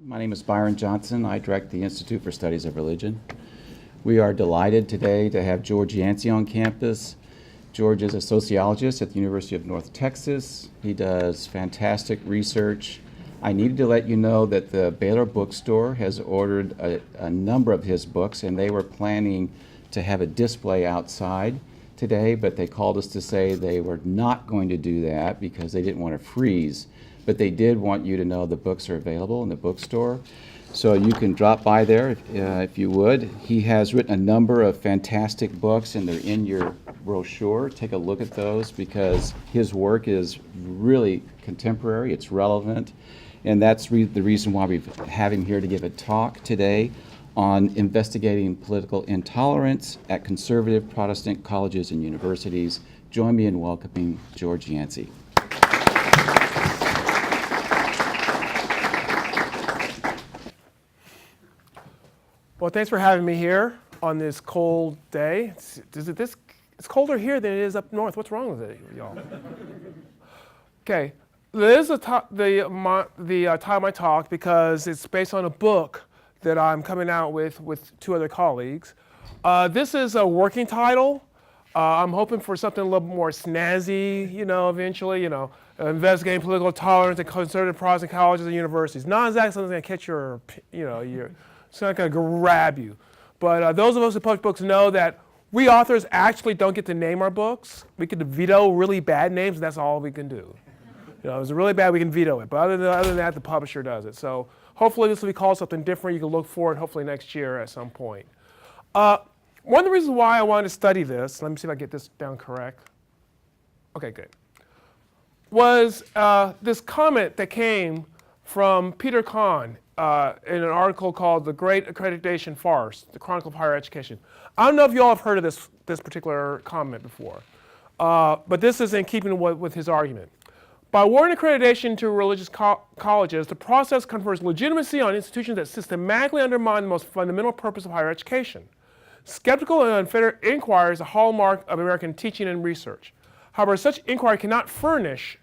My name is Byron Johnson. I direct the Institute for Studies of Religion. We are delighted today to have George Yancey on campus. George is a sociologist at the University of North Texas. He does fantastic research. I needed to let you know that the Baylor bookstore has ordered a number of his books, and they were planning to have a display outside today, but they called us to say they were not going to do that because they didn't want to freeze. But they did want you to know the books are available in the bookstore. So you can drop by there if you would. He has written a number of fantastic books, and they're in your brochure. Take a look at those because his work is really contemporary, it's relevant, and that's the reason why we have him here to give a talk today on investigating political intolerance at conservative Protestant colleges and universities. Join me in welcoming George Yancey. Well, thanks for having me here on this cold day. It's colder here than it is up north. What's wrong with it, y'all? Okay, this is the title of my talk because it's based on a book that I'm coming out with two other colleagues. This is a working title. I'm hoping for something a little more snazzy, eventually, investigating political tolerance at conservative Protestant colleges and universities. Not exactly something that's going to catch your, it's not going to grab you. But those of us who publish books know that we authors actually don't get to name our books. We can veto really bad names, and that's all we can do. If it's really bad, we can veto it. But other than that, the publisher does it. So hopefully this will be called something different. You can look for it hopefully next year at some point. One of the reasons why I wanted to study this, let me see if I get this down correct. Okay, good. Was this comment that came from Peter Kahn in an article called The Great Accreditation Farce, The Chronicle of Higher Education. I don't know if you all have heard of this particular comment before, but this is in keeping with his argument. By awarding accreditation to religious colleges, the process confers legitimacy on institutions that systematically undermine the most fundamental purpose of higher education. Skeptical and unfettered inquiry is a hallmark of American teaching and research. However, such inquiry cannot flourish,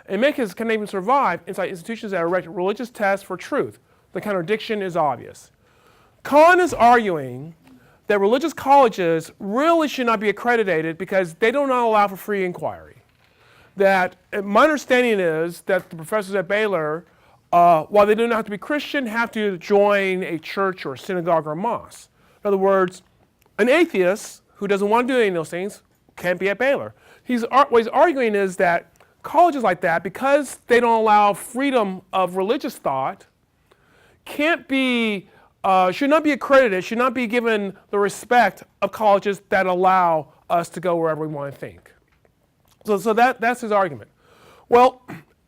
and can even survive inside institutions that erect religious tests for truth. The contradiction is obvious. Kahn is arguing that religious colleges really should not be accredited because they do not allow for free inquiry. That my understanding is that the professors at Baylor, while they do not have to be Christian, have to join a church or a synagogue or a mosque. In other words, an atheist who doesn't want to do any of those things can't be at Baylor. What he's arguing is that colleges like that, because they don't allow freedom of religious thought, should not be accredited, should not be given the respect of colleges that allow us to go wherever we want to think. So that's his argument. Well,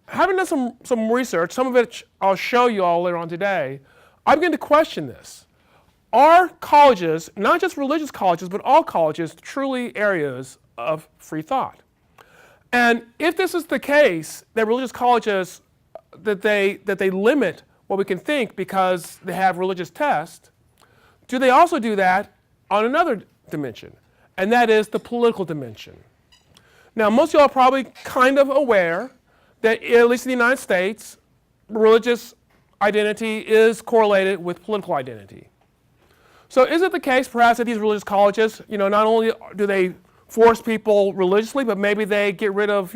having done some research, some of it I'll show you all later on today, I begin to question this. Are colleges, not just religious colleges, but all colleges, truly areas of free thought? And if this is the case, that religious colleges, that they limit what we can think because they have religious tests, do they also do that on another dimension? And that is the political dimension. Now, most of you all are probably kind of aware that, at least in the United States, religious identity is correlated with political identity. So is it the case, perhaps, that these religious colleges, not only do they force people religiously, but maybe they get rid of,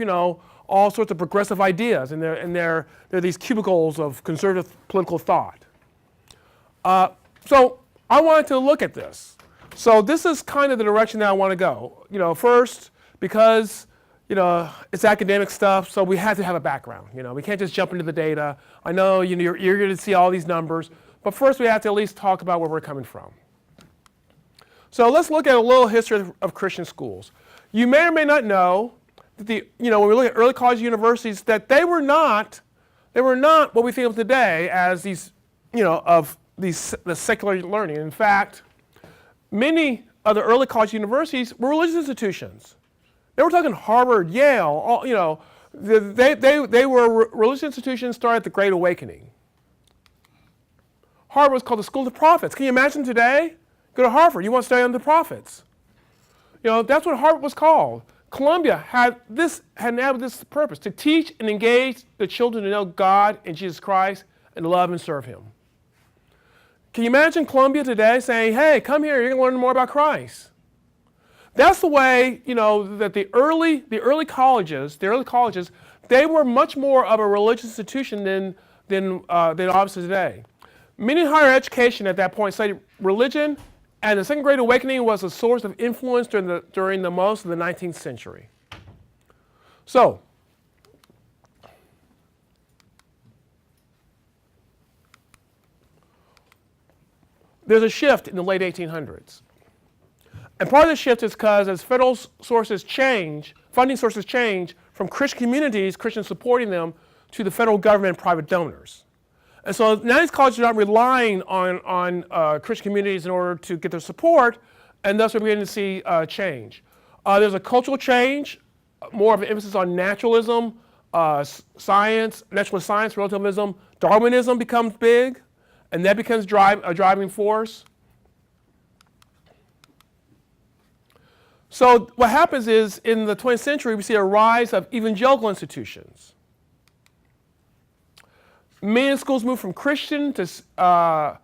all sorts of progressive ideas, and they're these cubicles of conservative political thought. So I wanted to look at this. So this is kind of the direction that I want to go. First, because it's academic stuff, so we have to have a background. We can't just jump into the data. I know you're eager to see all these numbers, but first we have to at least talk about where we're coming from. So let's look at a little history of Christian schools. You may or may not know that when we look at early college universities, that they were not what we think of today as the secular learning. In fact, many of the early college universities were religious institutions. They were talking Harvard, Yale, they were religious institutions started at the Great Awakening. Harvard was called the School of the Prophets. Can you imagine today? Go to Harvard, you want to study under the prophets. That's what Harvard was called. Columbia had this purpose, to teach and engage the children to know God and Jesus Christ and love and serve him. Can you imagine Columbia today saying, hey, come here, you're going to learn more about Christ? That's the way, that the early colleges, they were much more of a religious institution than obviously today. Many higher education at that point studied religion, and the Second Great Awakening was a source of influence during the most of the 19th century. So, there's a shift in the late 1800s. And part of the shift is because as federal sources change, funding sources change from Christian communities, Christians supporting them, to the federal government and private donors. And so now these colleges are not relying on Christian communities in order to get their support, and thus we're beginning to see change. There's a cultural change, more of an emphasis on naturalism, science, naturalist science, relativism. Darwinism becomes big, and that becomes a driving force. So what happens is, in the 20th century, we see a rise of evangelical institutions. Many schools move from Christian to, while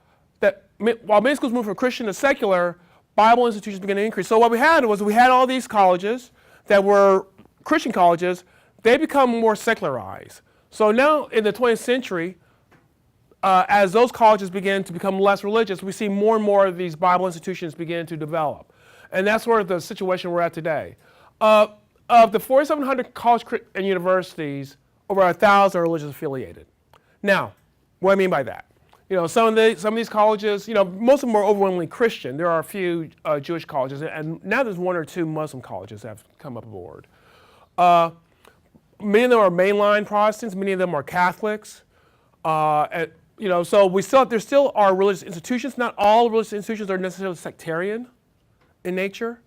many schools move from Christian to secular, Bible institutions began to increase. So what we had all these colleges that were Christian colleges, they become more secularized. So now in the 20th century, as those colleges begin to become less religious, we see more and more of these Bible institutions begin to develop. And that's sort of the situation we're at today. Of the 4,700 colleges and universities, over 1,000 are religiously affiliated. Now, what do I mean by that? Some of these colleges, most of them are overwhelmingly Christian. There are a few Jewish colleges, and now there's one or two Muslim colleges that have come up aboard. Many of them are mainline Protestants. Many of them are Catholics. So there still are religious institutions. Not all religious institutions are necessarily sectarian in nature.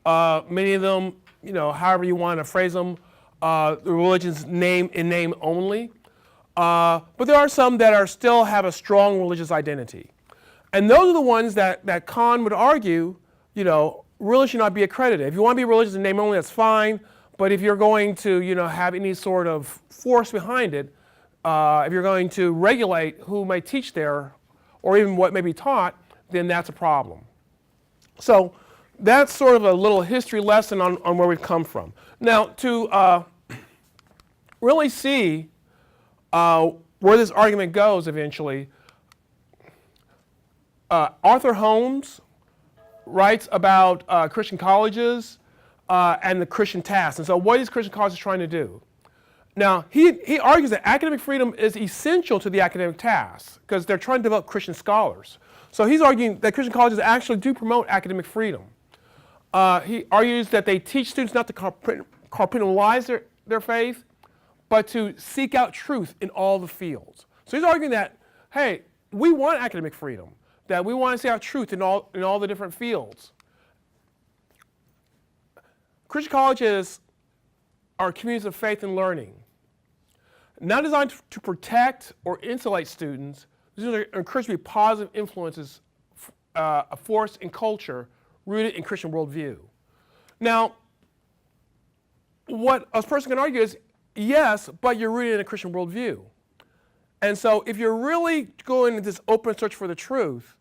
Many of them, however you want to phrase them, the religion's name in name only. But there are some that still have a strong religious identity. And those are the ones that Kahn would argue, really should not be accredited. If you want to be religious in name only, that's fine. But if you're going to, have any sort of force behind it, if you're going to regulate who may teach there, or even what may be taught, then that's a problem. So that's sort of a little history lesson on where we've come from. Now, to really see where this argument goes eventually, Arthur Holmes writes about Christian colleges and the Christian task. And so what is Christian colleges trying to do? Now, he argues that academic freedom is essential to the academic task because they're trying to develop Christian scholars. So he's arguing that Christian colleges actually do promote academic freedom. He argues that they teach students not to compartmentalize their faith, but to seek out truth in all the fields. So he's arguing that, hey, we want academic freedom, that we want to seek out truth in all the different fields. Christian colleges are communities of faith and learning, not designed to protect or insulate students. These are encouraged to be positive influences, a force in culture rooted in Christian worldview. Now, what a person can argue is, yes, but you're rooted in a Christian worldview. And so if you're really going into this open search for the truth,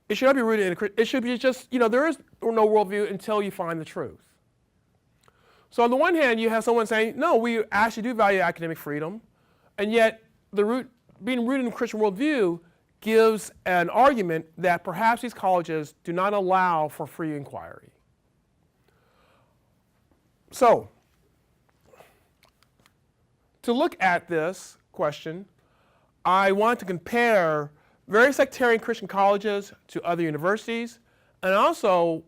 it should not be rooted in it should be just, there is no worldview until you find the truth. So on the one hand, you have someone saying, no, we actually do value academic freedom, and yet being rooted in a Christian worldview gives an argument that perhaps these colleges do not allow for free inquiry. So, to look at this question, I want to compare very sectarian Christian colleges to other universities, and also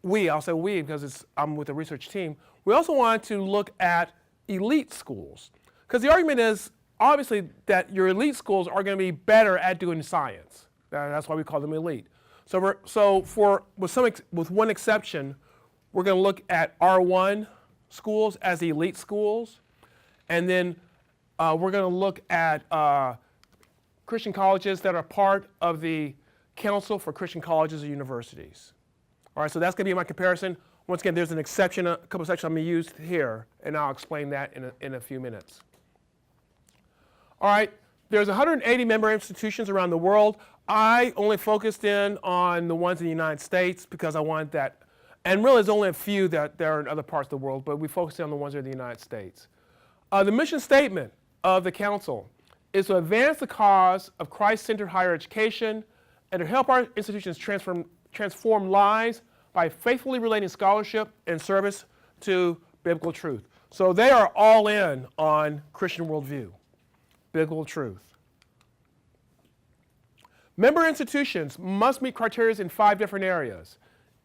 I'll say we because I'm with the research team, we also want to look at elite schools. Because the argument is, obviously, that your elite schools are going to be better at doing science. That's why we call them elite. With one exception, we're going to look at R1 schools as the elite schools. And then we're going to look at Christian colleges that are part of the Council for Christian Colleges and Universities. All right, so that's going to be my comparison. Once again, there's an exception, a couple of sections I'm going to use here, and I'll explain that in a few minutes. All right, there's 180 member institutions around the world. I only focused in on the ones in the United States because I wanted that, and really there's only a few that there are in other parts of the world, but we focused on the ones that are in the United States. The mission statement of the council is to advance the cause of Christ-centered higher education and to help our institutions transform lives by faithfully relating scholarship and service to biblical truth. So they are all in on Christian worldview, biblical truth. Member institutions must meet criteria in 5 different areas: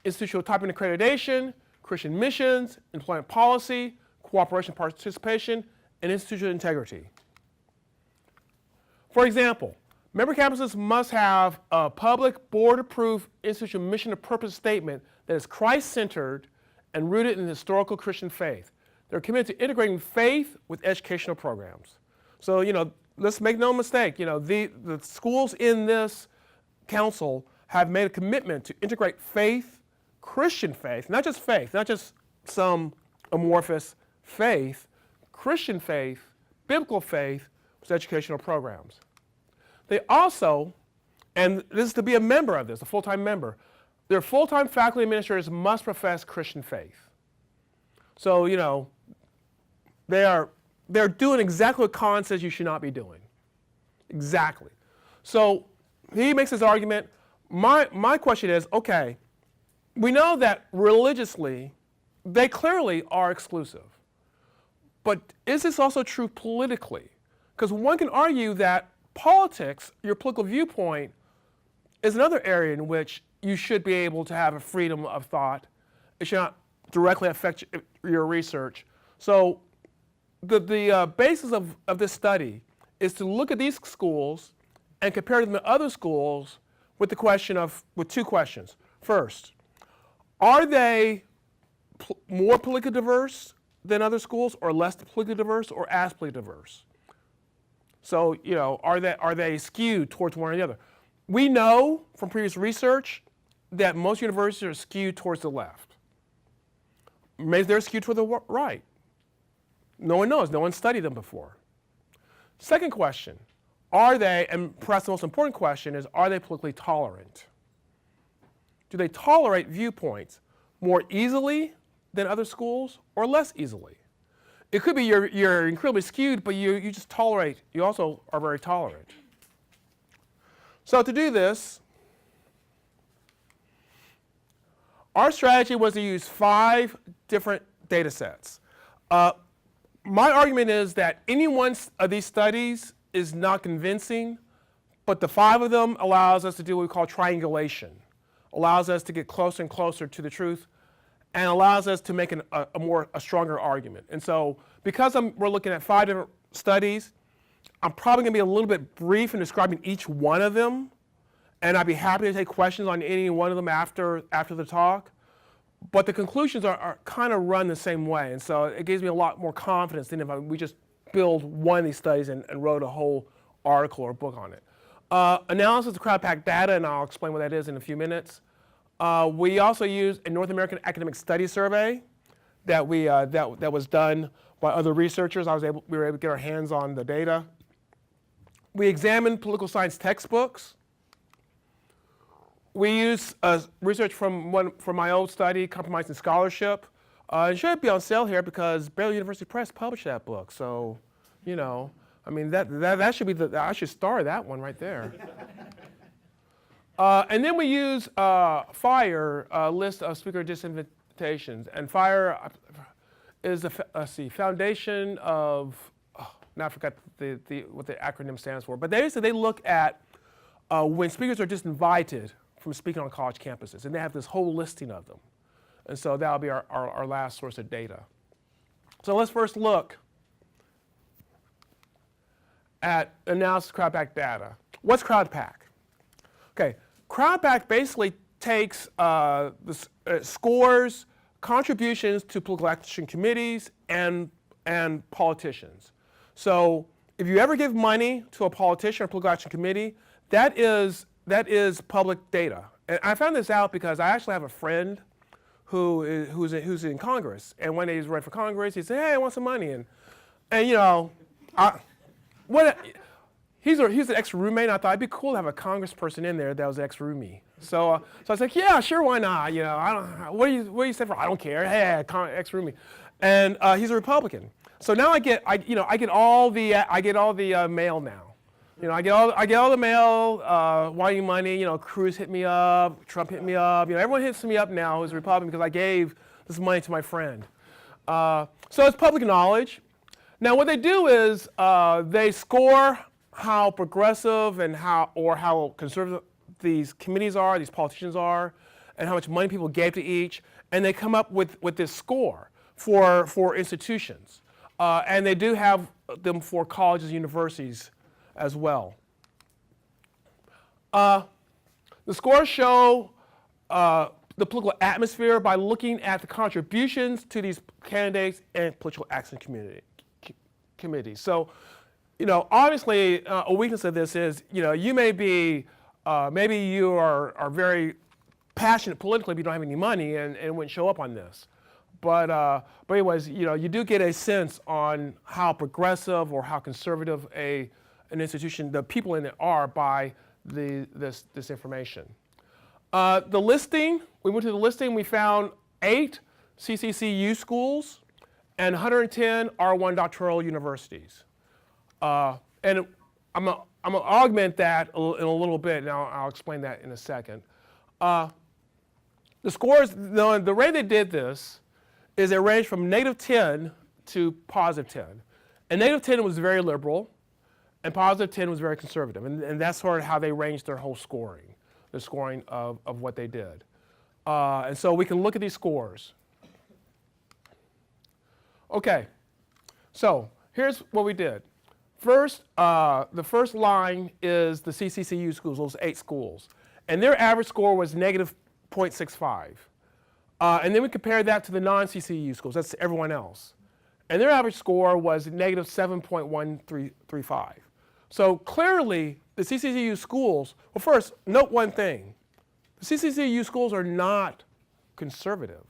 institutional type and accreditation, Christian missions, employment policy, cooperation and participation, and institutional integrity. For example, member campuses must have a public board-approved institutional mission and purpose statement that is Christ-centered and rooted in the historical Christian faith. They're committed to integrating faith with educational programs. So, let's make no mistake, the schools in this council have made a commitment to integrate faith, Christian faith, not just some amorphous faith, Christian faith, biblical faith with educational programs. They also, and this is to be a member of this, a full-time member, their full-time faculty administrators must profess Christian faith. So, they're doing exactly what Khan says you should not be doing. Exactly. So he makes his argument. My question is, okay, we know that religiously, they clearly are exclusive. But is this also true politically? Because one can argue that politics, your political viewpoint, is another area in which you should be able to have a freedom of thought. It should not directly affect your research. So the basis of this study is to look at these schools and compare them to other schools with with 2 questions. First, are they more politically diverse than other schools, or less politically diverse, or as politically diverse? So, are they skewed towards one or the other? We know from previous research that most universities are skewed towards the left. Maybe they're skewed toward the right. No one knows. No one studied them before. Second question, are they, and perhaps the most important question is, are they politically tolerant? Do they tolerate viewpoints more easily than other schools or less easily? It could be you're incredibly skewed, but you just tolerate, you also are very tolerant. So to do this, our strategy was to use 5 different data sets. My argument is that any one of these studies is not convincing, but the 5 of them allows us to do what we call triangulation, allows us to get closer and closer to the truth, and allows us to make a stronger argument. And so because we're looking at 5 different studies, I'm probably going to be a little bit brief in describing each one of them, and I'd be happy to take questions on any one of them after the talk. But the conclusions are kind of run the same way, and so it gives me a lot more confidence than if we just build one of these studies and wrote a whole article or book on it. Analysis of crowd-packed data, and I'll explain what that is in a few minutes. We also used a North American Academic Studies survey that was done by other researchers. We were able to get our hands on the data. We examined political science textbooks. We used research from my old study, Compromising Scholarship. It should be on sale here because Baylor University Press published that book. So, that should be I should star that one right there. And then we use FIRE, a list of speaker disinvitations. And FIRE is the foundation of, now I forgot what the acronym stands for. But they look at when speakers are disinvited from speaking on college campuses. And they have this whole listing of them. And so that'll be our last source of data. So let's first look at analysis of crowd-packed data. What's crowd-pack? Okay, crowd-pack basically takes scores contributions to political action committees and politicians. So if you ever give money to a politician or political action committee, that is public data. And I found this out because I actually have a friend who's in Congress, and one day he's running for Congress. He said, "Hey, I want some money," and he's an ex-roommate, and I thought it'd be cool to have a congressperson in there that was an ex-roomie. So I was like, yeah, sure, why not? You know, I don't. What do you say for? I don't care. Hey, ex-roomie, and he's a Republican. So now I get all the mail now. You know, I get all the mail, wanting money. You know, Cruz hit me up, Trump hit me up. You know, everyone hits me up now who's a Republican because I gave this money to my friend. So it's public knowledge. Now what they do is they score how progressive and how conservative these committees are, these politicians are, and how much money people gave to each, and they come up with this score for institutions. And they do have them for colleges and universities as well. The scores show the political atmosphere by looking at the contributions to these candidates and political action committees. So, you know, obviously a weakness of this is, you know, you may be, maybe you are very passionate politically, but you don't have any money and wouldn't show up on this. But anyways, you know, you do get a sense on how progressive or how conservative an institution, the people in it are by this information. The listing, we went to the listing, we found 8 CCCU schools and 110 R1 doctoral universities. And I'm gonna augment that in a little bit, and I'll explain that in a second. The scores, the way they did this is it ranged from -10 to +10. And -10 was very liberal, and +10 was very conservative. And that's sort of how they ranged their whole scoring, the scoring of what they did. And so we can look at these scores. Okay, so here's what we did. First, the first line is the CCCU schools, those 8 schools. And their average score was -0.65. And then we compared that to the non-CCU schools, that's everyone else. And their average score was -7.135. So clearly, the CCCU schools, well first, note one thing. The CCCU schools are not conservative.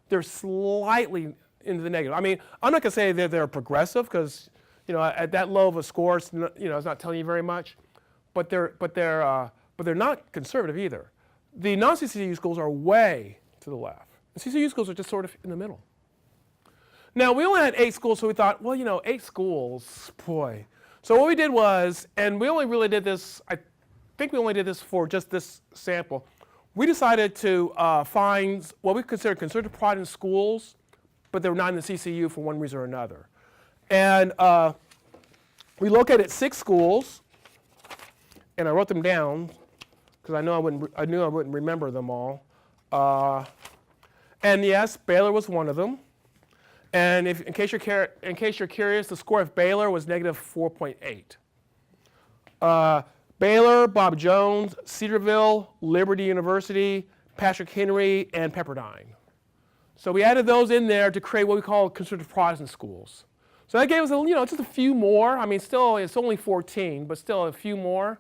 They're slightly into the negative. I mean, I'm not gonna say that they're progressive because, you know, at that low of a score, it's not telling you very much, but they're not conservative either. The non-CCU schools are way to the left. The CCU schools are just sort of in the middle. Now, we only had 8 schools, so we thought, well, you know, 8 schools, boy. So what we did was, and we only really did this, I think we only did this for just this sample. We decided to find what we consider conservative Protestant schools, but they were not in the CCU for one reason or another. And we located 6 schools, and I wrote them down because I knew I wouldn't remember them all. And yes, Baylor was one of them. And in case you're curious, the score of Baylor was -4.8. Baylor, Bob Jones, Cedarville, Liberty University, Patrick Henry, and Pepperdine. So we added those in there to create what we call conservative Protestant schools. So that gave us, just a few more. I mean, still, it's only 14, but still a few more.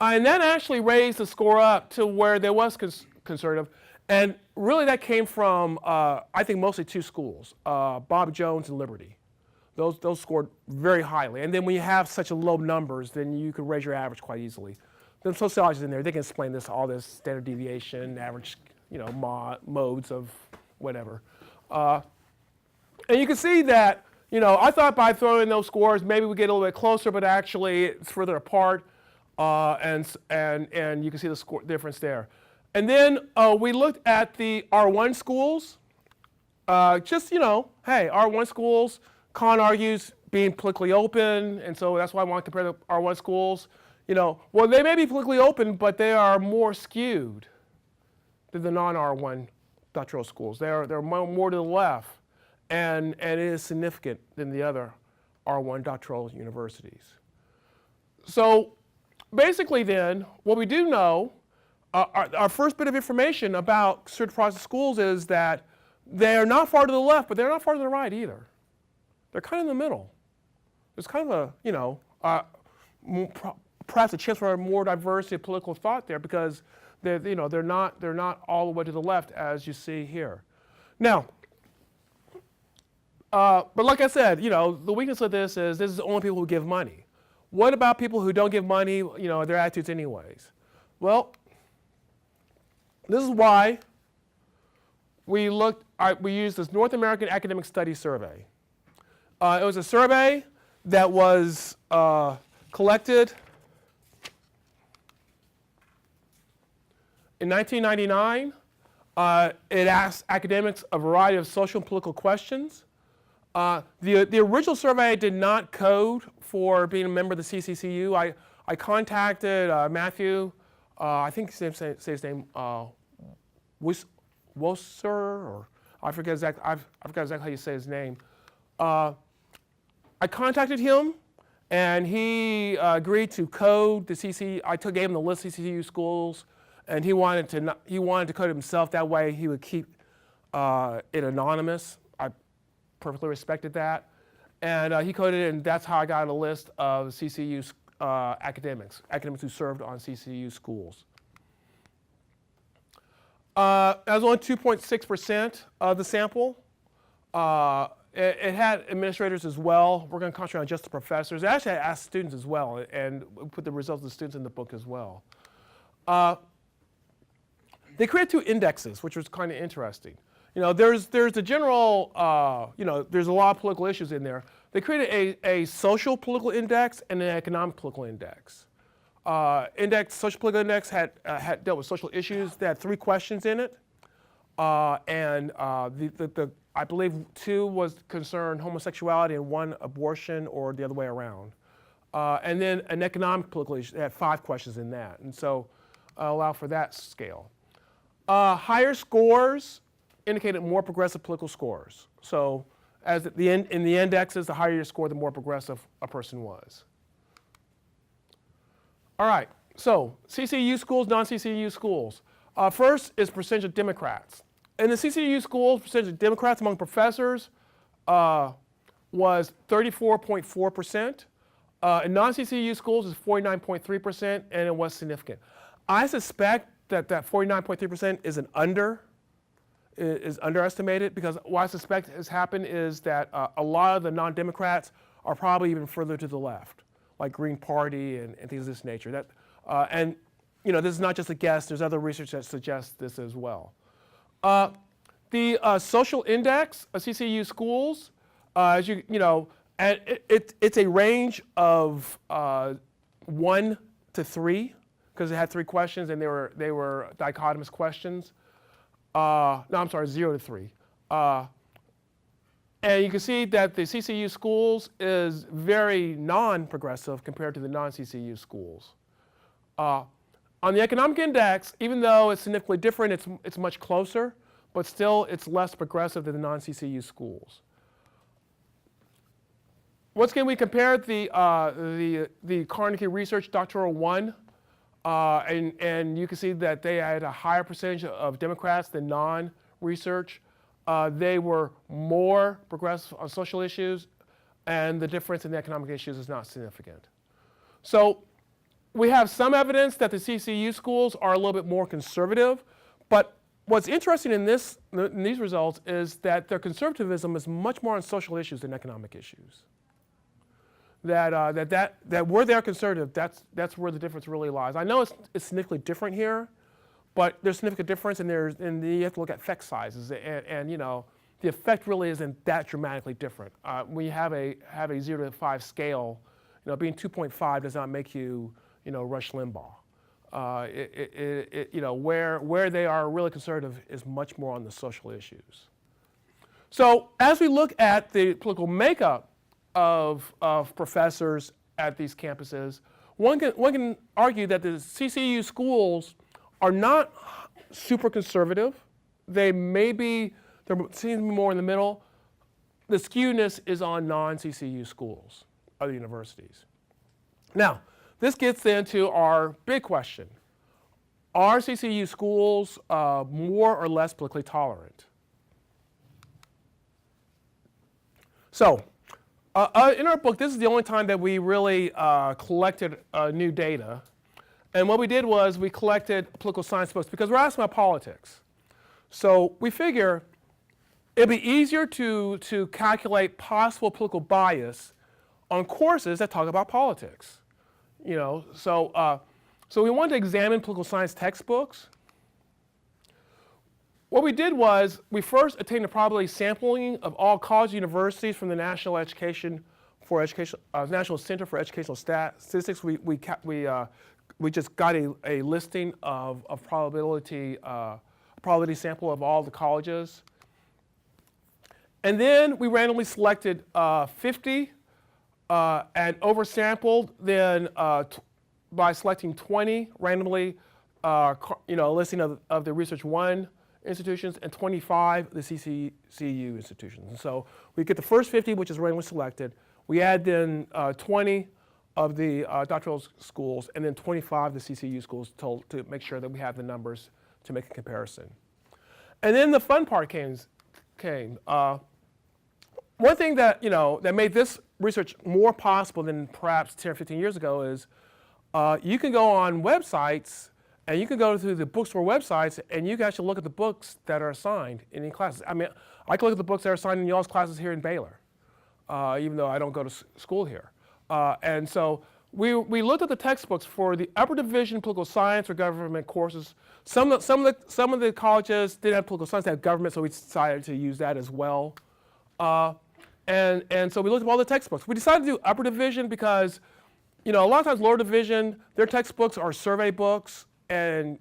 And that actually raised the score up to where there was conservative. And really that came from, I think, mostly 2 schools, Bob Jones and Liberty. Those scored very highly. And then when you have such a low numbers, then you can raise your average quite easily. The sociologists in there, they can explain all this standard deviation, average, modes of whatever. And you can see that, I thought by throwing in those scores, maybe we get a little bit closer, but actually it's further apart. And you can see the score difference there. And then we looked at the R1 schools. Hey, R1 schools, Kahn argues being politically open, and so that's why I want to compare the R1 schools. Well, they may be politically open, but they are more skewed than the non-R1 doctoral schools. They're more to the left, and it is significant than the other R1 doctoral universities. So basically then, what we do know, our first bit of information about conservative Protestant schools is that they're not far to the left, but they're not far to the right either. They're kind of in the middle. There's kind of perhaps a chance for more diversity of political thought there because they're not all the way to the left as you see here. Now, but like I said, the weakness of this is only people who give money. What about people who don't give money, their attitudes anyways? Well, this is why we used this North American Academic Studies Survey. It was a survey that was collected in 1999. It asked academics a variety of social and political questions. The original survey did not code for being a member of the CCCU. I contacted Matthew, I think say his name, Wosser, or I forget exactly how you say his name. I contacted him, and he agreed to code the CC. I gave him the list of CCU schools, and he wanted to code it himself. That way, he would keep it anonymous. I perfectly respected that, and he coded it, and that's how I got a list of CCU academics who served on CCU schools. That was only 2.6% of the sample. It had administrators as well. We're going to concentrate on just the professors. It actually asked students as well, and we put the results of the students in the book as well. They created 2 indexes, which was kind of interesting. There's the general, there's a lot of political issues in there. They created a social political index and an economic political index. Social political index had dealt with social issues. They had 3 questions in it, and I believe 2 was concerned homosexuality and 1 abortion, or the other way around. And then an economic political issue, they had 5 questions in that, and so allow for that scale. Higher scores indicated more progressive political scores. So in the indexes, the higher your score, the more progressive a person was. All right, so CCU schools, non-CCU schools. First is percentage of Democrats. In the CCU schools, percentage of Democrats among professors was 34.4%. In non-CCU schools, it's 49.3%, and it was significant. I suspect that 49.3% is underestimated, because what I suspect has happened is that a lot of the non-Democrats are probably even further to the left, like Green Party and things of this nature. This is not just a guess. There's other research that suggests this as well. The social index of CCU schools, it's a range of 1 to 3, because it had 3 questions, and they were dichotomous questions. No, I'm sorry, 0 to 3. And you can see that the CCU schools is very non-progressive compared to the non-CCU schools. On the economic index, even though it's significantly different, it's much closer, but still it's less progressive than the non-CCU schools. Once again, we compared the Carnegie Research Doctoral 1, and you can see that they had a higher percentage of Democrats than non-research. They were more progressive on social issues, and the difference in the economic issues is not significant. So we have some evidence that the CCU schools are a little bit more conservative, but what's interesting in these results is that their conservatism is much more on social issues than economic issues. That where they're conservative, that's where the difference really lies. I know it's significantly different here, but there's significant difference, and you have to look at effect sizes, and the effect really isn't that dramatically different. When you have a 0 to 5 scale, being 2.5 does not make you Rush Limbaugh. Where they are really conservative is much more on the social issues. So as we look at the political makeup of professors at these campuses, one can argue that the CCU schools are not super conservative. They seem more in the middle. The skewness is on non-CCU schools, other universities. Now, this gets into our big question. Are CCU schools more or less politically tolerant? So, in our book, this is the only time that we really collected new data. And what we did was we collected political science books, because we're asking about politics. So we figure it'd be easier to calculate possible political bias on courses that talk about politics. So we wanted to examine political science textbooks. What we did was we first obtained a probability sampling of all college universities from the National National Center for Educational Statistics. We just got a listing of probability sample of all the colleges. And then we randomly selected 50 and oversampled then by selecting 20 randomly, a listing of the Research 1 institutions and 25 the CCU institutions. And so we get the first 50, which is randomly selected. We add then 20 of the doctoral schools and then 25 the CCU schools to make sure that we have the numbers to make a comparison. And then the fun part came. One thing that that made this research more possible than perhaps 10 or 15 years ago is you can go on websites and you can go to the bookstore websites and you can actually look at the books that are assigned in any classes. I mean, I can look at the books that are assigned in y'all's classes here in Baylor, even though I don't go to school here. And so we looked at the textbooks for the upper division political science or government courses. Some of the colleges did have political science, they had government, so we decided to use that as well. And so we looked at all the textbooks. We decided to do upper division because a lot of times lower division, their textbooks are survey books, and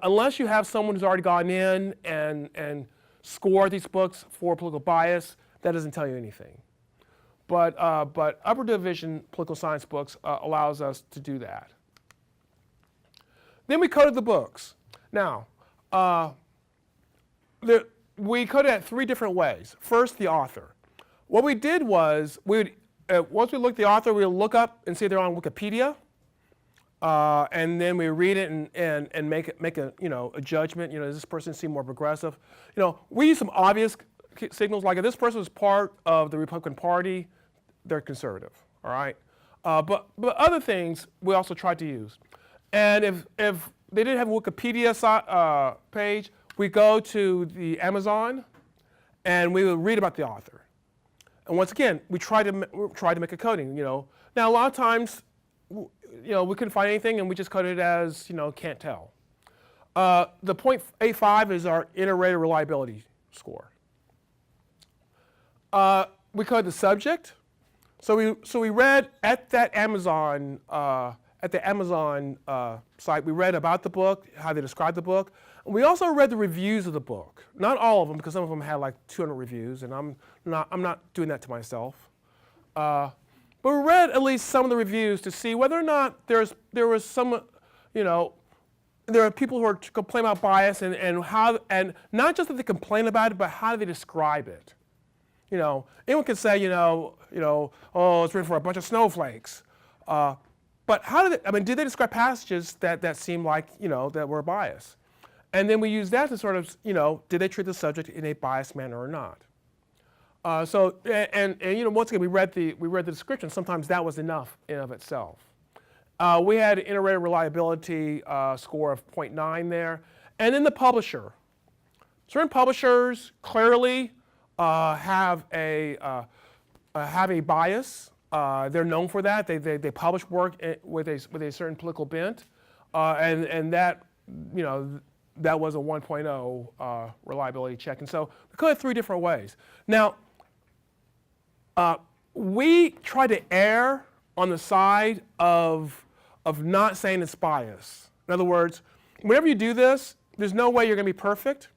unless you have someone who's already gone in and scored these books for political bias, that doesn't tell you anything. But upper division political science books allows us to do that. Then we coded the books. Now, we coded it 3 different ways. First, the author. What we did was, once we looked at the author, we would look up and see if they're on Wikipedia, and then we read it and make a judgment. Does this person seem more progressive? We use some obvious signals, like if this person is part of the Republican Party, they're conservative. All right, but other things we also tried to use. And if they didn't have a Wikipedia page, we go to the Amazon, and we would read about the author. And once again, we tried to make a coding. Now a lot of times, we couldn't find anything, and we just coded it as can't tell. The 0.85 is our iterated reliability score. We coded the subject. So we read at that Amazon site. We read about the book, how they described the book. And we also read the reviews of the book. Not all of them, because some of them had like 200 reviews, and I'm not doing that to myself. But we read at least some of the reviews to see whether or not there was some, there are people who are complaining about bias and not just that they complain about it, but how do they describe it. Anyone can say, oh, it's written for a bunch of snowflakes. But how did they describe passages that seemed like, that were biased? And then we use that to sort of, did they treat the subject in a biased manner or not? Once again, we read the description. Sometimes that was enough in of itself. We had an iterated reliability score of 0.9 there. And then the publisher. Certain publishers clearly have a bias. They're known for that. They publish work with a certain political bent, and that that was a 1.0 reliability check. And so we coded 3 different ways. Now, we try to err on the side of not saying it's bias. In other words, whenever you do this, there's no way you're going to be perfect.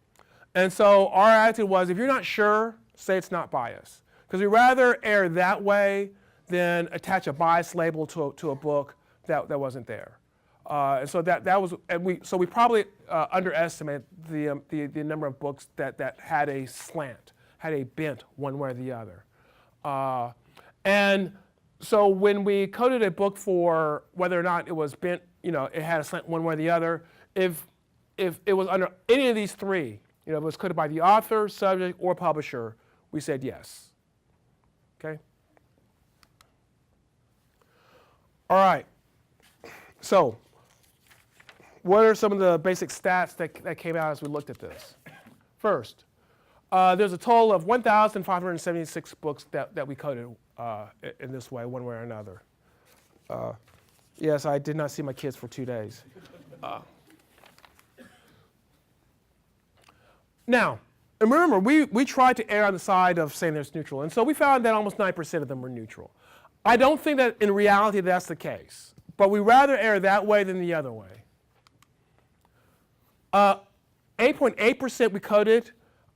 And so our attitude was, if you're not sure, say it's not bias. Because we'd rather err that way than attach a bias label to a book that wasn't there. And so we probably underestimate the number of books that had a slant, had a bent one way or the other. And so when we coded a book for whether or not it was bent, it had a slant one way or the other, if it was under any of these 3, if it was coded by the author, subject, or publisher, we said yes. Okay? All right. So what are some of the basic stats that came out as we looked at this? First, there's a total of 1,576 books that we coded in this way, one way or another. Yes, I did not see my kids for 2 days. Now, and remember, we tried to err on the side of saying it's neutral, and so we found that almost 9% of them were neutral. I don't think that in reality that's the case, but we rather err that way than the other way. 8.8% we coded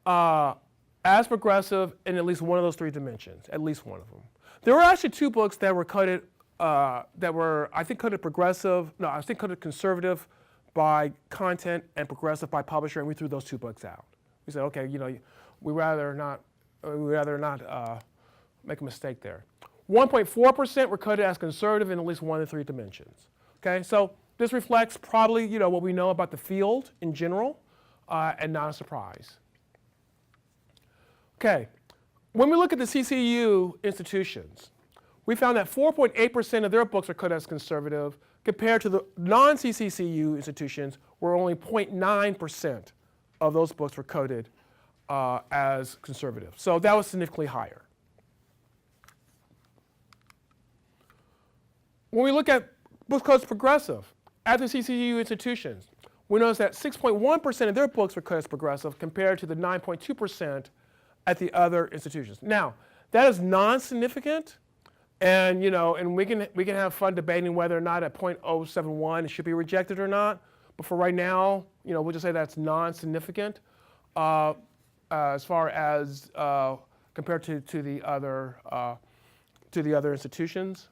as progressive in at least one of those three dimensions, at least one of them. There were actually two books that were coded, that were, I think, coded progressive, no, I think coded conservative by content and progressive by publisher, and we threw those two books out. We said, okay, we'd rather not make a mistake there. 1.4% were coded as conservative in at least one of the three dimensions. Okay, so this reflects probably what we know about the field in general, and not a surprise. Okay, when we look at the CCU institutions, we found that 4.8% of their books are coded as conservative, compared to the non-CCCU institutions, where only 0.9% of those books were coded as conservative. So that was significantly higher. When we look at books coded as progressive at the CCU institutions, we notice that 6.1% of their books were coded as progressive, compared to the 9.2% at the other institutions. Now, that is non-significant, and and we can have fun debating whether or not at 0.071 it should be rejected or not. But for right now, we'll just say that's non-significant as far as compared to the other institutions.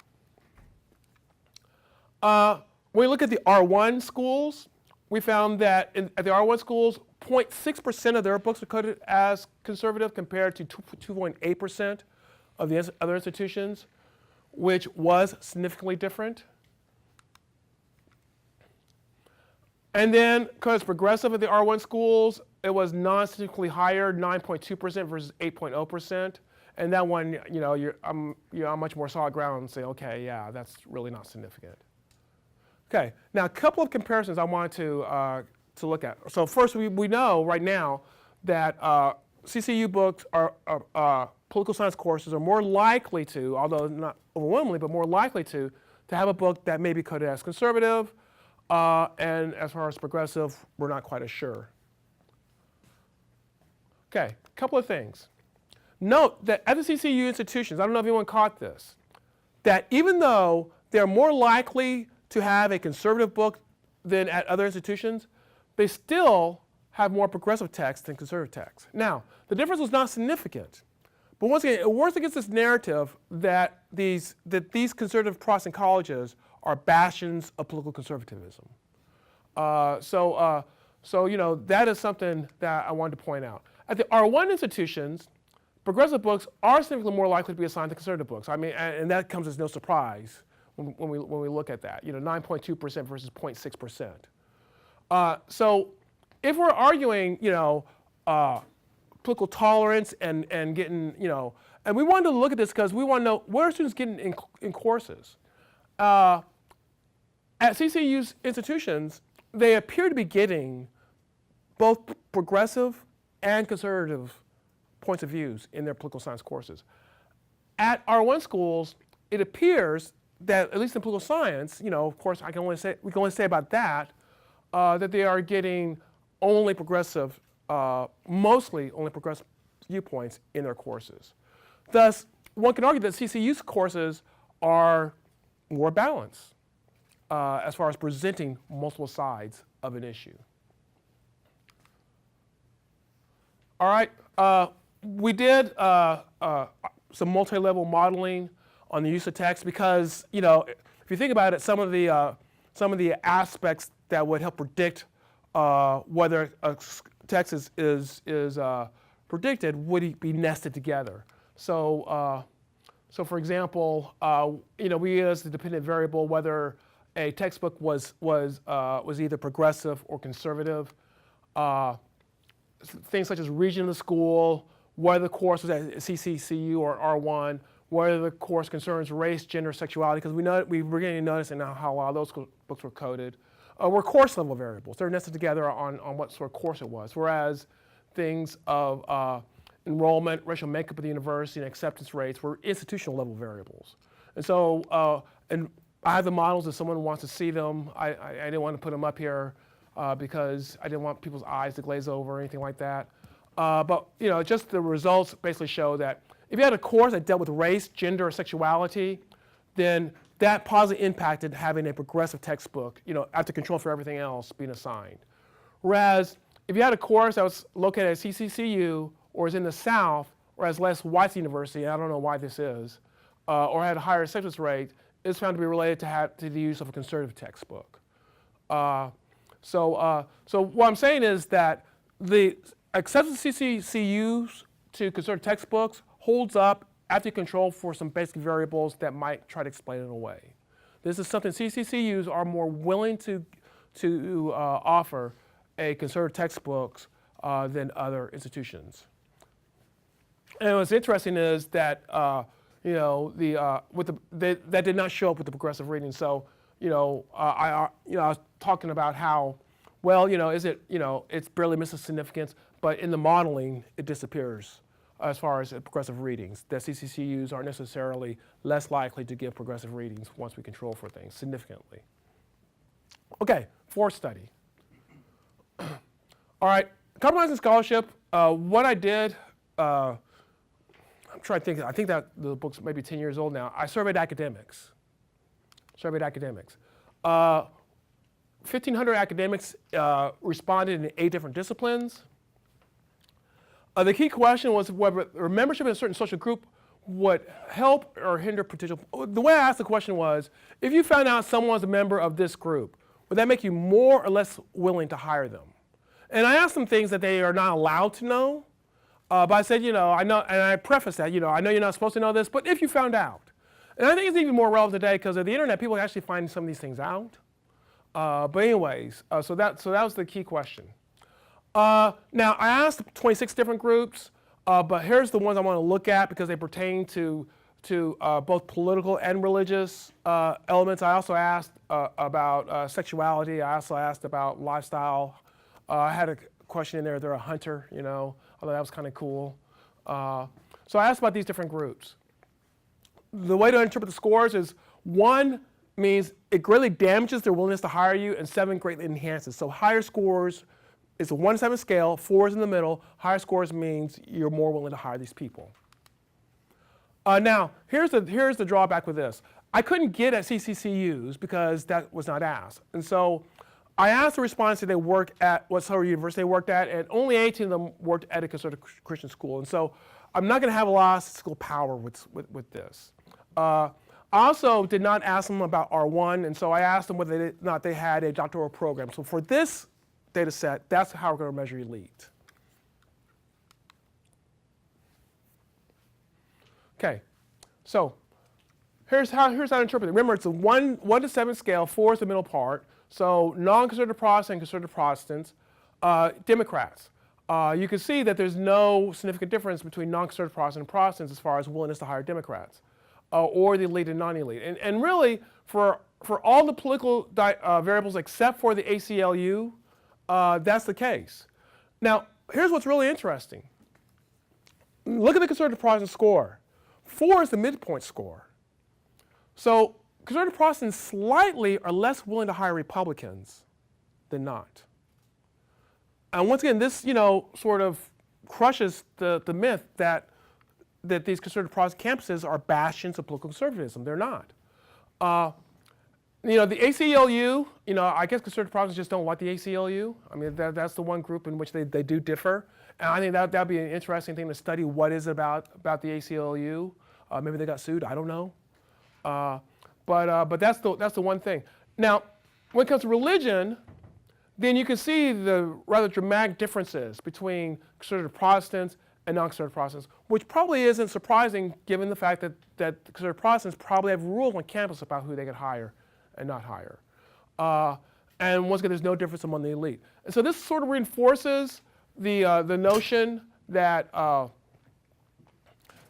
When we look at the R1 schools, we found that at the R1 schools, 0.6% of their books are coded as conservative, compared to 2.8% of the other institutions, which was significantly different. And then, because progressive at the R1 schools, it was non-significantly higher, 9.2% versus 8.0%. And that one, you're on much more solid ground and say, okay, yeah, that's really not significant. Okay, now a couple of comparisons I wanted to look at. So first, we know right now that CCU books are political science courses are more likely to, although not overwhelmingly, but more likely to have a book that may be coded as conservative, and as far as progressive, we're not quite as sure. Okay, a couple of things. Note that at the CCU institutions, I don't know if anyone caught this, that even though they're more likely to have a conservative book than at other institutions, they still have more progressive text than conservative text. Now, the difference was not significant, but once again, it works against this narrative that these conservative Protestant colleges are bastions of political conservatism. So that is something that I wanted to point out. At the R1 institutions, progressive books are significantly more likely to be assigned to conservative books. I mean, and that comes as no surprise when we look at that. 9.2% versus 0.6%. So if we're arguing, political tolerance and getting, and we wanted to look at this because we want to know what are students getting in courses. At CCU's institutions, they appear to be getting both progressive and conservative points of views in their political science courses. At R1 schools, it appears that, at least in political science, of course, we can only say about that, that they are getting only progressive, mostly only progressive viewpoints in their courses. Thus, one can argue that CCU's courses are more balanced as far as presenting multiple sides of an issue. All right, we did some multi-level modeling on the use of text because, if you think about it, some of the aspects that would help predict whether a text is predicted would be nested together. So for example, we use the dependent variable whether a textbook was either progressive or conservative. Things such as region of the school, whether the course was at CCCU or R1, whether the course concerns race, gender, sexuality, because we're beginning to notice how a lot of those books were coded, were course level variables. They're nested together on what sort of course it was, whereas things of enrollment, racial makeup of the university, and acceptance rates were institutional level variables. And so, and I have the models if someone wants to see them. I didn't want to put them up here because I didn't want people's eyes to glaze over or anything like that. But just the results basically show that if you had a course that dealt with race, gender, or sexuality, then that positively impacted having a progressive textbook, after control for everything else being assigned. Whereas if you had a course that was located at CCCU or is in the South or has less whites University, and I don't know why this is, or had a higher acceptance rate, it's found to be related to the use of a conservative textbook. So what I'm saying is that the acceptance of CCCUs to conservative textbooks holds up after you control for some basic variables that might try to explain it away. This is something CCCUs are more willing to offer a conservative textbooks than other institutions. And what's interesting is that that did not show up with the progressive reading. So I was talking about how it's barely misses significance, but in the modeling it disappears as far as progressive readings. That CCCUs are necessarily less likely to give progressive readings once we control for things significantly. Okay, fourth study. All right, compromising scholarship. What I did, I'm trying to think. I think that the book's maybe 10 years old now. I surveyed academics. 1,500 academics responded in 8 different disciplines. The key question was whether membership in a certain social group would help or hinder potential. The way I asked the question was, if you found out someone's a member of this group, would that make you more or less willing to hire them? And I asked them things that they are not allowed to know, but I said, I know, and I prefaced that, I know you're not supposed to know this, but if you found out. And I think it's even more relevant today because of the internet, people actually find some of these things out. But anyways, so that was the key question. Now, I asked 26 different groups, but here's the ones I want to look at because they pertain to both political and religious elements. I also asked about sexuality. I also asked about lifestyle. I had a question in there, they're a hunter, although that was kind of cool. So I asked about these different groups. The way to interpret the scores is 1 means it greatly damages their willingness to hire you, and 7 greatly enhances. So higher scores, it's a 1 to 7 scale, 4 is in the middle. Higher scores means you're more willing to hire these people. Now, here's the drawback with this. I couldn't get at CCCUs because that was not asked. And so I asked the respondents if they worked at what university they worked at, and only 18 of them worked at a conservative Christian school. And so I'm not going to have a lot of statistical power with this. I also did not ask them about R1, and so I asked them whether or not they had a doctoral program. So for this data set, that's how we're going to measure elite. Okay, so here's how to interpret it. Remember, it's a 1 to 7 scale, 4 is the middle part. So non-conservative Protestant and conservative Protestants, Democrats. You can see that there's no significant difference between non-conservative Protestant and Protestants as far as willingness to hire Democrats, or the elite and non-elite. And really, for all the political variables except for the ACLU, that's the case. Now, here's what's really interesting. Look at the conservative Protestant score. 4 is the midpoint score. So conservative Protestants slightly are less willing to hire Republicans than not. And once again, this sort of crushes the myth that these conservative Protestant campuses are bastions of political conservatism. They're not. The ACLU, I guess conservative Protestants just don't like the ACLU. I mean, that's the one group in which they do differ. And I think that'd be an interesting thing to study. What is it about the ACLU? Maybe they got sued. I don't know. But that's the one thing. Now, when it comes to religion, then you can see the rather dramatic differences between conservative Protestants and non-conservative Protestants, which probably isn't surprising given the fact that conservative Protestants probably have rules on campus about who they could hire and not hire. And once again, there's no difference among the elite. And so this sort of reinforces the notion that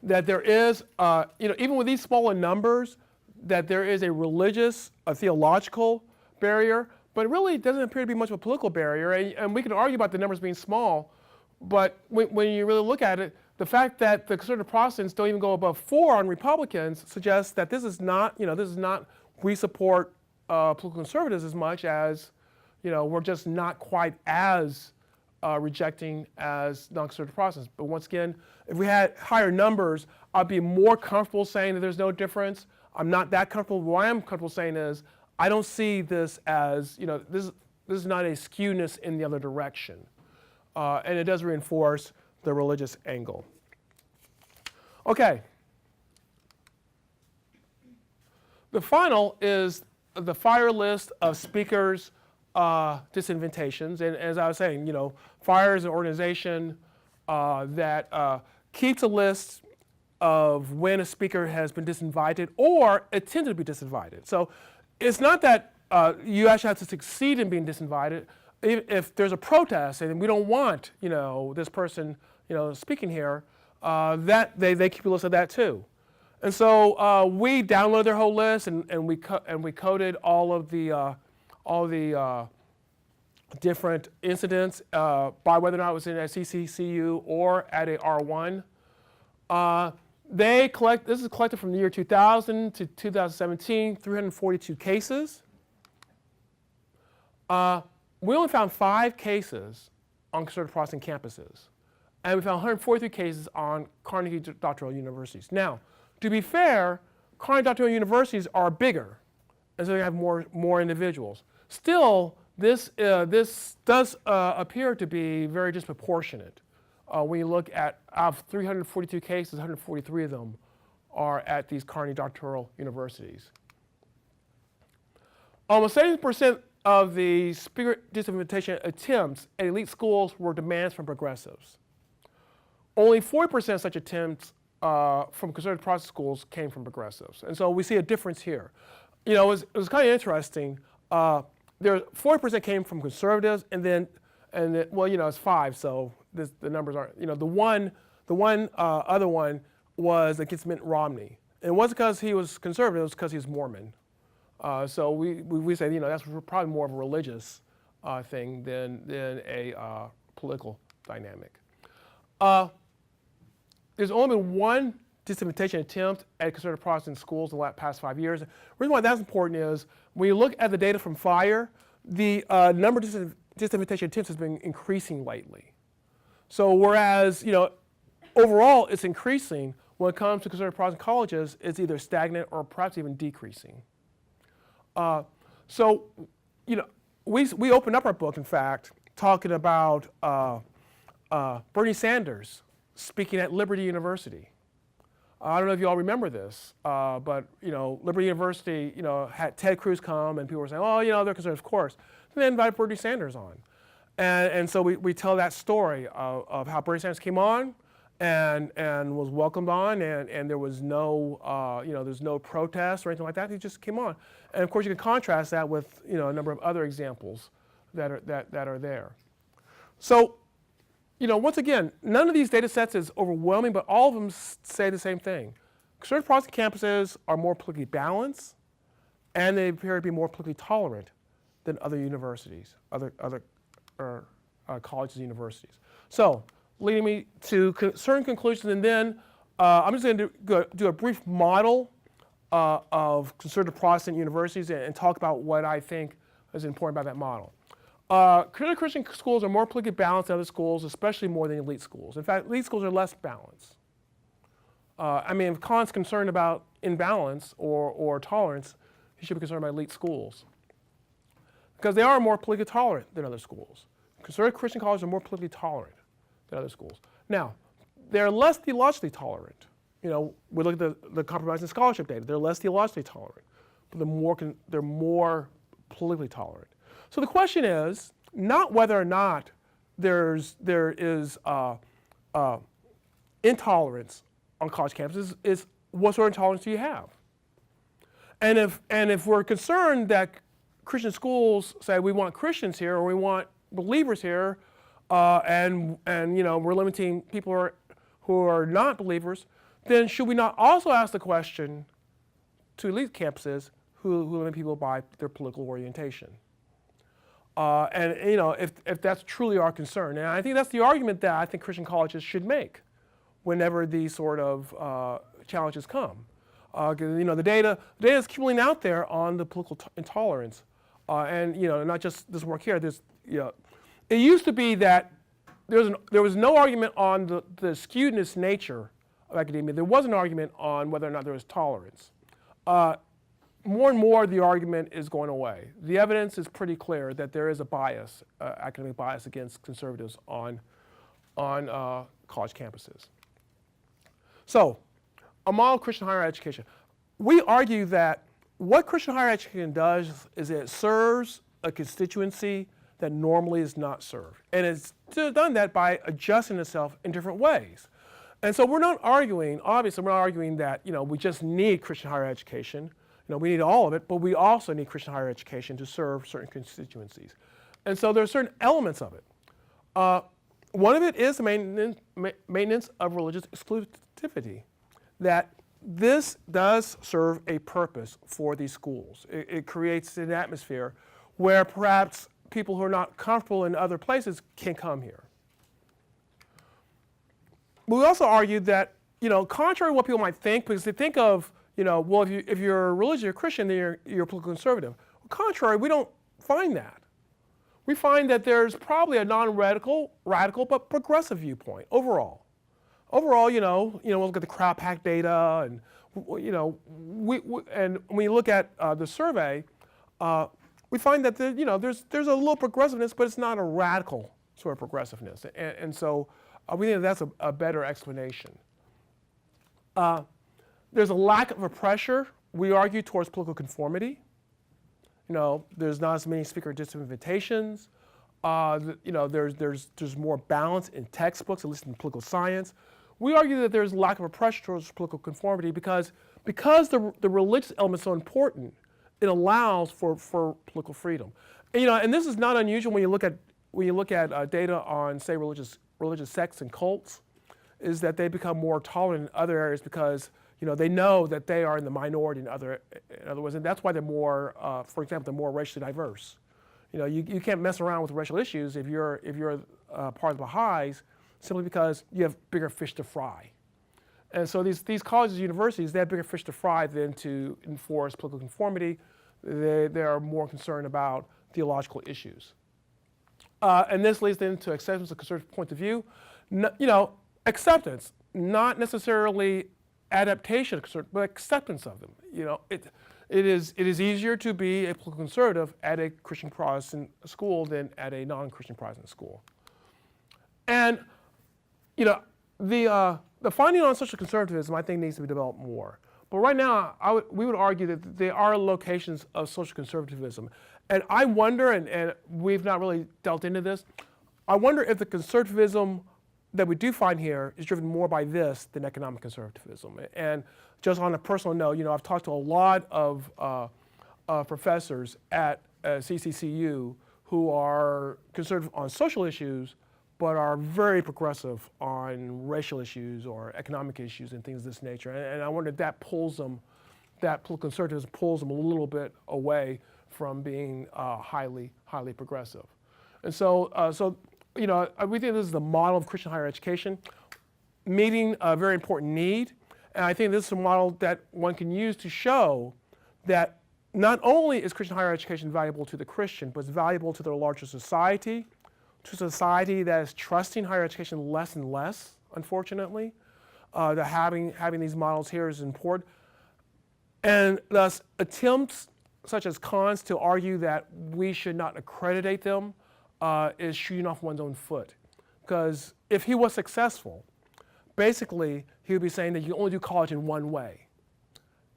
that there is, even with these smaller numbers, that there is a religious, a theological barrier, but it really doesn't appear to be much of a political barrier. And we can argue about the numbers being small, but when you really look at it, the fact that the conservative Protestants don't even go above 4 on Republicans suggests that this is not we support political conservatives as much as, we're just not quite as rejecting as non-conservative Protestants. But once again, if we had higher numbers, I'd be more comfortable saying that there's no difference. I'm not that comfortable. What I am comfortable saying is, I don't see this as, this is not a skewness in the other direction. And it does reinforce the religious angle. Okay. The final is the FIRE list of speakers' disinvitations. And as I was saying, FIRE is an organization that keeps a list of when a speaker has been disinvited or attempted to be disinvited. So it's not that you actually have to succeed in being disinvited. If there's a protest and we don't want, this person, speaking here, that they keep a list of that too. And so we downloaded their whole list and we coded all the different incidents by whether or not it was in a CCCU or at a R1. This is collected from the year 2000 to 2017, 342 cases. We only found 5 cases on conservative Protestant campuses. And we found 143 cases on Carnegie doctoral universities. Now, to be fair, Carnegie doctoral universities are bigger, and so they have more individuals. Still, this does appear to be very disproportionate. When you look at, out of 342 cases, 143 of them are at these Carnegie doctoral universities. Almost 70% of the speaker disinvitation attempts at elite schools were demands from progressives. Only 40% of such attempts from conservative Protestant schools came from progressives. And so we see a difference here. It was kind of interesting. 40% came from conservatives, it's 5, so the numbers aren't, the one other one was against Mitt Romney. And it wasn't because he was conservative, it was because he was Mormon. So we say, that's probably more of a religious thing than a political dynamic. There's only been one disinvitation attempt at conservative Protestant schools in the past 5 years. The reason why that's important is when you look at the data from FIRE, the number of disinvitation attempts has been increasing lately. So whereas, overall it's increasing, when it comes to conservative Protestant colleges, it's either stagnant or perhaps even decreasing. We opened up our book, in fact, talking about Bernie Sanders speaking at Liberty University. I don't know if you all remember this, but Liberty University, had Ted Cruz come, and people were saying, oh, they're conservative, of course. And they invited Bernie Sanders on, and so we tell that story of how Bernie Sanders came on, and was welcomed on, and there was no, there's no protest or anything like that. He just came on, and of course you can contrast that with a number of other examples that are there. So. Once again, none of these data sets is overwhelming, but all of them say the same thing. Conservative Protestant campuses are more politically balanced, and they appear to be more politically tolerant than other universities, other colleges and universities. So, leading me to certain conclusions, and then I'm just going to do a brief model of conservative Protestant universities and talk about what I think is important about that model. Conservative Christian schools are more politically balanced than other schools, especially more than elite schools. In fact, elite schools are less balanced. If Kant's concerned about imbalance or tolerance, he should be concerned about elite schools. Because they are more politically tolerant than other schools. Conservative Christian colleges are more politically tolerant than other schools. Now, they're less theologically tolerant. We look at the compromise and scholarship data. They're less theologically tolerant, but they're more politically tolerant. So the question is not whether or not there is intolerance on college campuses, is what sort of intolerance do you have? And if we're concerned that Christian schools say we want Christians here or we want believers here, and we're limiting people who are not believers, then should we not also ask the question to elite campuses who limit people by their political orientation? If that's truly our concern, and I think that's the argument that I think Christian colleges should make whenever these sort of challenges come. The data is accumulating out there on the political intolerance, and not just this work here. It used to be that there was no argument on the skewedness nature of academia. There was an argument on whether or not there was tolerance. More and more, the argument is going away. The evidence is pretty clear that there is a bias, academic bias against conservatives on college campuses. So, a model of Christian higher education. We argue that what Christian higher education does is it serves a constituency that normally is not served. And it's done that by adjusting itself in different ways. And so we're not arguing, obviously we're not arguing that we just need Christian higher education. We need all of it, but we also need Christian higher education to serve certain constituencies. And so there are certain elements of it. One of it is the maintenance of religious exclusivity, that this does serve a purpose for these schools. It creates an atmosphere where perhaps people who are not comfortable in other places can come here. We also argued that, contrary to what people might think, because they think of, well, if you're religious or Christian, then you're a political conservative. Well, contrary, we don't find that. We find that there's probably a non-radical, but progressive viewpoint overall. Overall, we'll look at the crowd pack data, and and when you look at the survey, we find that there's a little progressiveness, but it's not a radical sort of progressiveness, and so we think that's a better explanation. There's a lack of a pressure, we argue, towards political conformity. There's not as many speaker disinvitations. There's more balance in textbooks, at least in political science. We argue that there's a lack of a pressure towards political conformity because the religious element is so important, it allows for political freedom. And this is not unusual when you look at data on, say, religious sects and cults, is that they become more tolerant in other areas because they know that they are in the minority in other ways, and that's why they're more, for example, they're more racially diverse. You can't mess around with racial issues if you're part of the Baha'is, simply because you have bigger fish to fry. And so these colleges, universities, they have bigger fish to fry than to enforce political conformity. They are more concerned about theological issues. And this leads then to acceptance of conservative point of view. Acceptance, not necessarily adaptation, but acceptance of them. It is easier to be a political conservative at a Christian Protestant school than at a non-Christian Protestant school. And the finding on social conservatism, I think, needs to be developed more. But right now, we would argue that there are locations of social conservatism. And I wonder, and we've not really dealt into this, I wonder if the conservatism that we do find here is driven more by this than economic conservatism. And just on a personal note, I've talked to a lot of professors at CCCU who are conservative on social issues, but are very progressive on racial issues or economic issues and things of this nature. And I wonder if that political conservatism pulls them a little bit away from being highly progressive. And so we think this is the model of Christian higher education, meeting a very important need. And I think this is a model that one can use to show that not only is Christian higher education valuable to the Christian, but it's valuable to their larger society, to a society that is trusting higher education less and less, unfortunately. That having these models here is important. And thus, attempts such as Kahn's to argue that we should not accreditate them is shooting off one's own foot. Because if he was successful, basically he would be saying that you only do college in one way.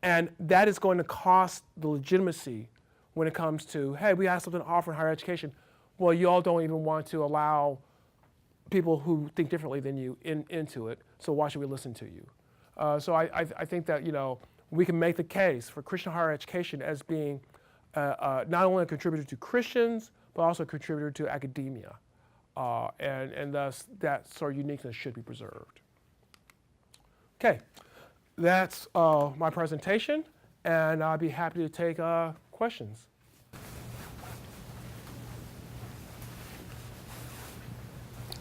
And that is going to cost the legitimacy when it comes to, hey, we have something to offer in higher education. Well, you all don't even want to allow people who think differently than you into it, so why should we listen to you? So I think that we can make the case for Christian higher education as being not only a contributor to Christians, but also a contributor to academia. And thus that sort of uniqueness should be preserved. Okay, that's my presentation, and I'd be happy to take questions.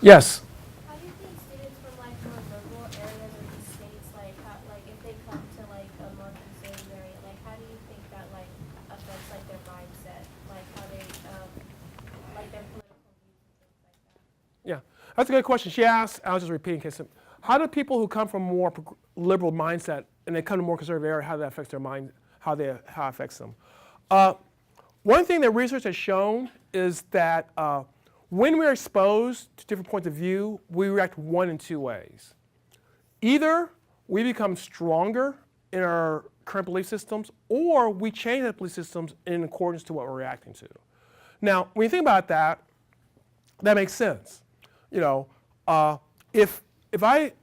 Yes? How do you think students from more rural areas of these states, if they come to a more That's a good question. She asked, I'll just repeat in case, how do people who come from more liberal mindset and they come to more conservative area, how that affects their mind, how it affects them? One thing that research has shown is that when we're exposed to different points of view, we react one in two ways. Either we become stronger in our current belief systems, or we change the belief systems in accordance to what we're reacting to. Now, when you think about that, that makes sense. You know, if I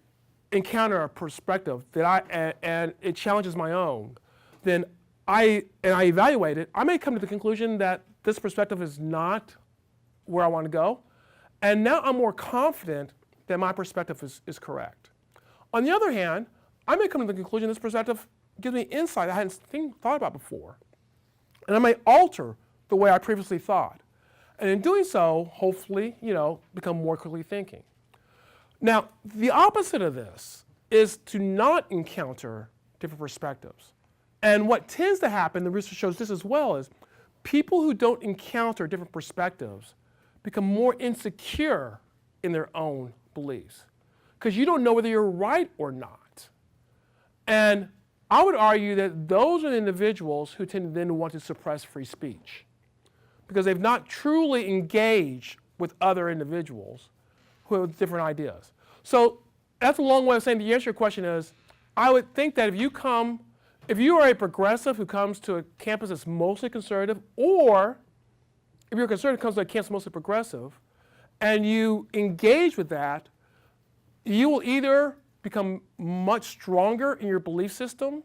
encounter a perspective that and it challenges my own, then I evaluate it, I may come to the conclusion that this perspective is not where I want to go, and now I'm more confident that my perspective is correct. On the other hand, I may come to the conclusion this perspective gives me insight I hadn't thought about before, and I may alter the way I previously thought. And in doing so, hopefully, you know, become more clearly thinking. Now, the opposite of this is to not encounter different perspectives. And what tends to happen, the research shows this as well, is people who don't encounter different perspectives become more insecure in their own beliefs, because you don't know whether you're right or not. And I would argue that those are the individuals who tend to then want to suppress free speech, because they've not truly engaged with other individuals who have different ideas. So that's a long way of saying the answer to your question is, I would think that if you are a progressive who comes to a campus that's mostly conservative, or if you're a conservative who comes to a campus mostly progressive, and you engage with that, you will either become much stronger in your belief system,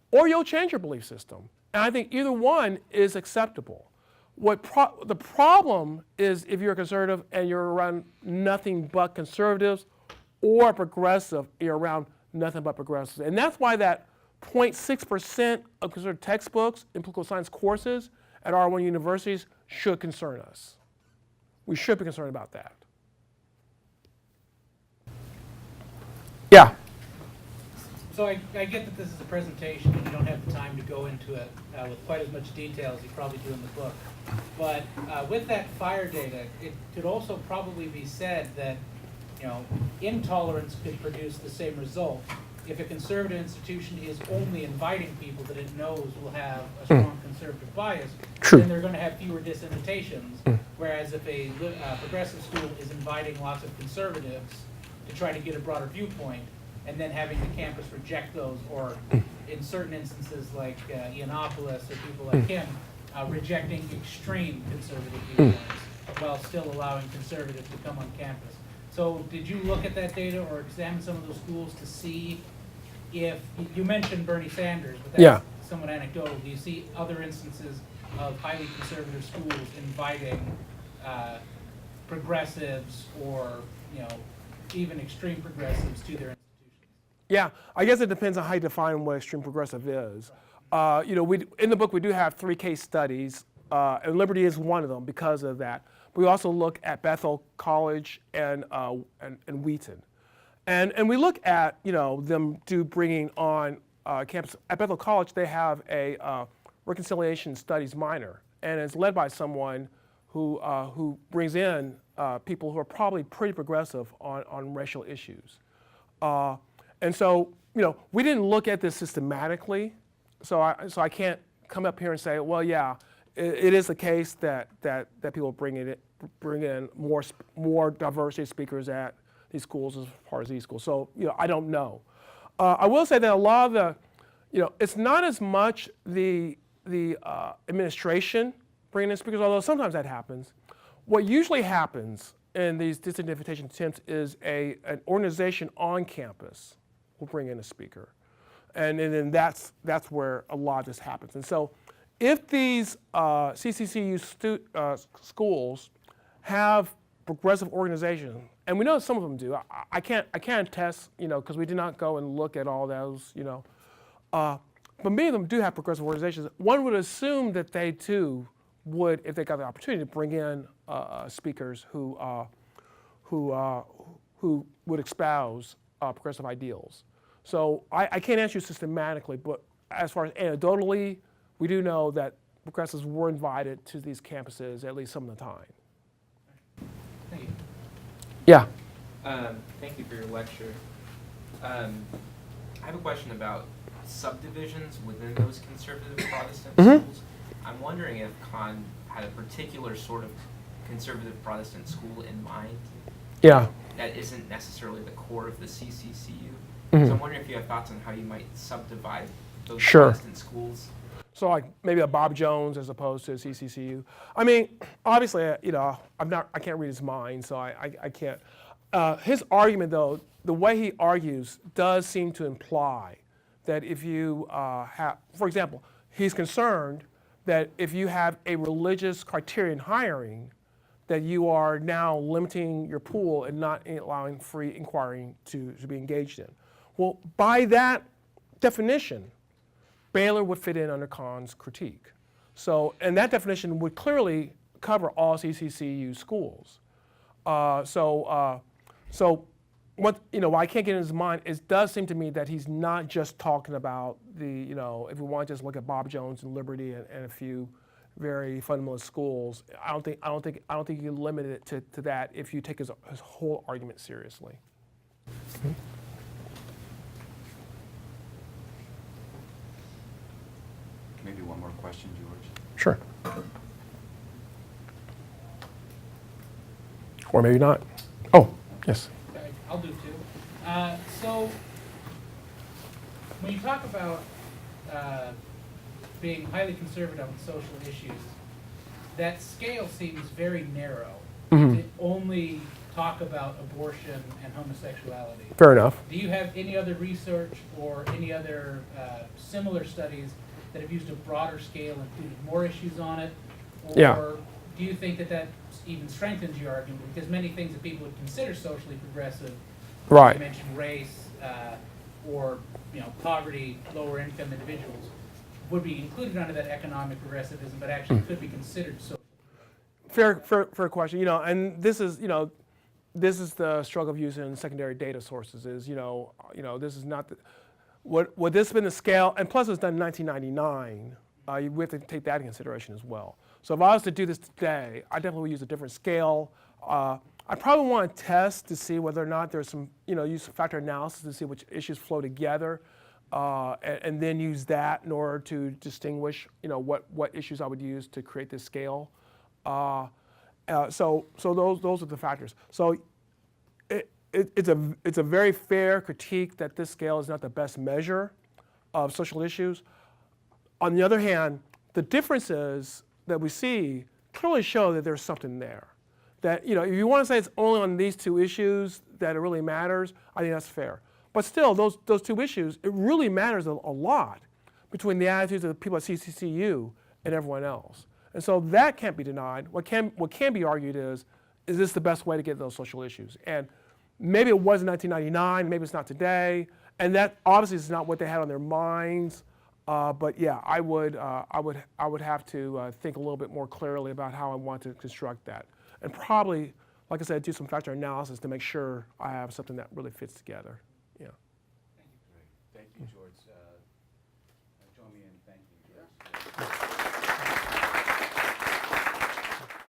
or you'll change your belief system. And I think either one is acceptable. The problem is if you're a conservative and you're around nothing but conservatives, or a progressive, you're around nothing but progressives. And that's why that 0.6% of conservative textbooks in political science courses at R1 universities should concern us. We should be concerned about that. Yeah. So I get that this is a presentation and you don't have the time to go into it with quite as much detail as you probably do in the book. But with that fire data, it could also probably be said that, you know, intolerance could produce the same result. If a conservative institution is only inviting people that it knows will have a strong conservative bias, then they're going to have fewer disinvitations. Whereas if a progressive school is inviting lots of conservatives to try to get a broader viewpoint, and then having the campus reject those, or in certain instances like Yiannopoulos or people like him, rejecting extreme conservative viewpoints while still allowing conservatives to come on campus. So did you look at that data or examine some of those schools to see if, you mentioned Bernie Sanders, but that's somewhat anecdotal. Do you see other instances of highly conservative schools inviting progressives or, you know, even extreme progressives to their institutions? Yeah, I guess it depends on how you define what extreme progressive is. You know, in the book we do have 3 case studies, and Liberty is one of them because of that. We also look at Bethel College and Wheaton, and we look at, you know, them bringing on campus. At Bethel College they have a reconciliation studies minor, and it's led by someone who brings in people who are probably pretty progressive on racial issues. And so, you know, we didn't look at this systematically, so I can't come up here and say, well, yeah, it is the case that people bring in more diversity speakers at these schools as far as these schools. So, you know, I don't know. I will say that a lot of the, you know, it's not as much the administration bringing in speakers, although sometimes that happens. What usually happens in these disinvitation attempts is an organization on campus will bring in a speaker. And then that's where a lot of this happens. And so if these CCCU schools have progressive organizations, and we know some of them do, I can't attest, you know, because we did not go and look at all those, you know, but many of them do have progressive organizations. One would assume that they too would, if they got the opportunity, to bring in speakers who would espouse progressive ideals. So I can't answer you systematically, but as far as anecdotally, we do know that progressives were invited to these campuses at least some of the time. Thank you. Yeah. Thank you for your lecture. I have a question about subdivisions within those conservative Protestant schools. I'm wondering if Kahn had a particular sort of conservative Protestant school in mind Yeah. that isn't necessarily the core of the CCCU. Mhm. So I'm wondering if you have thoughts on how you might subdivide those Sure. Protestant schools. So like maybe a Bob Jones as opposed to a CCCU. I mean, obviously, I can't read his mind, so I can't. His argument, though, the way he argues does seem to imply that if you have, for example, he's concerned that if you have a religious criterion hiring, that you are now limiting your pool and not allowing free inquiry to be engaged in. Well, by that definition, Baylor would fit in under Kahn's critique. So, and that definition would clearly cover all CCCU schools. So what, what I can't get in his mind, it does seem to me that he's not just talking about the, if we want to just look at Bob Jones and Liberty and a few very fundamentalist schools, I don't think you limit it to that if you take his whole argument seriously. Maybe one more question, George. Sure. Or maybe not. Oh, yes. Okay, I'll do two. So, when you talk about being highly conservative on social issues, that scale seems very narrow. To only talk about abortion and homosexuality. Fair enough. Do you have any other research or any other similar studies that have used a broader scale, included more issues on it? Or Yeah. do you think that even strengthens your argument? Because many things that people would consider socially progressive, Right. you mentioned race, or poverty, lower income individuals, would be included under that economic progressivism, but actually could be considered social. Fair question. And this is the struggle of using secondary data sources. Is this is not the, would this have been the scale? And plus, it was done in 1999. We have to take that into consideration as well. So if I was to do this today, I definitely would use a different scale. I probably want to test to see whether or not there's some, use factor analysis to see which issues flow together, and then use that in order to distinguish, what issues I would use to create this scale. So those are the factors. So it's a very fair critique that this scale is not the best measure of social issues. On the other hand, the differences that we see clearly show that there's something there. That if you want to say it's only on these two issues that it really matters, I think that's fair. But still, those two issues, it really matters a lot between the attitudes of the people at CCCU and everyone else. And so that can't be denied. What can be argued is this the best way to get those social issues? And maybe it was in 1999, maybe it's not today, and that obviously is not what they had on their minds. But yeah, I would have to think a little bit more clearly about how I want to construct that, and probably, like I said, do some factor analysis to make sure I have something that really fits together.